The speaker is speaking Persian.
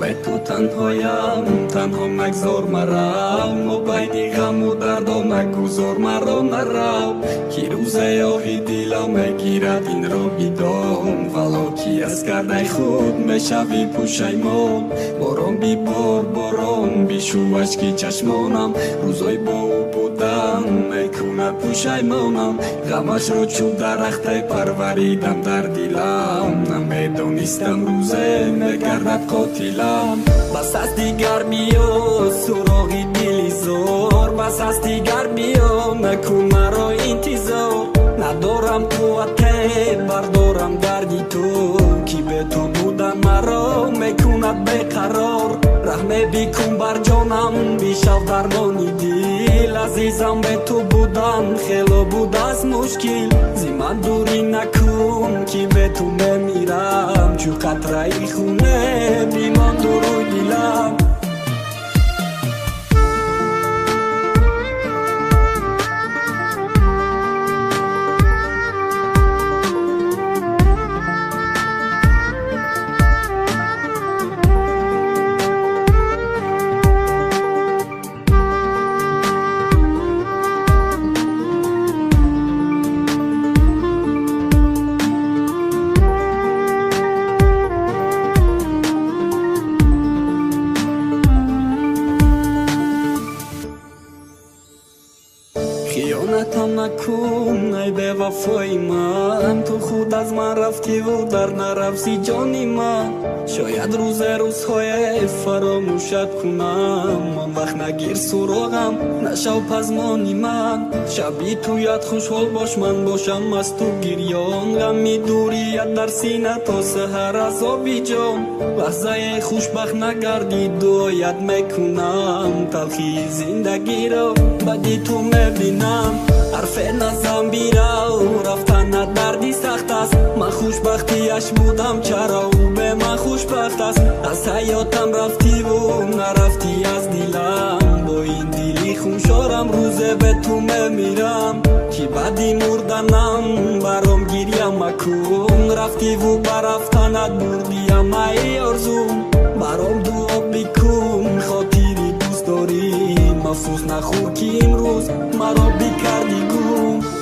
به تو تنهایم تنها مگذار مرا مبیدی غم و درد و مگذار مرا نرو که روز آهی دلم میگیرد این را بیدام ولو کی از کرده خود میشوی پشیمان باران بی بار باران بیشو اشکی چشمانم روزای با او بودم میکند پشیمانم غمش را چون درخت پروریدم در دلم نمیدانستم روزه میگردد قاتلم بس از دیگر بیا سراغی دلی زار بس از دیگر بیا نکن مرا انتظار ندارم قوت بردارم دردی تو کی به تو بودن مرا میکند بقرار رحم بیکن بر جانم بیشتر درمانی دل عزیزم به تو بودن خیلی بود از مشکل زی من دوری نکن که به تو میمیرم چو قطره خونه بیمان دروی دلم خیانتم نکن ای به وفای من تو خود از من رفتی و در نرفتی جانی من شاید روزهای فراموشت کنم من وقت نگیر سراغم نشو پزمانی من شبی تو یاد خوشحال باش من باشم مست و گریان غمی دوریت در سینه تا سحر عذابی جان لحظه خوشبخت نگردی دعایت میکنم تلخی زندگی را بدی تو میبینم حرف نزم بیرو رفتن دردی سخت است من خوشبختیش بودم چرا او به من خوشبخت است از حیاتم رفتی و نرفتی از دلم با این دلی خونشارم روزه به تو میمیرم که بعدی مردنم برام گریم مکن رفتی و برفتنت بردیم ای آرزوم برام دعا بکن خاطری دوست داری افسوس نخور که امروز مرا بی کردی گم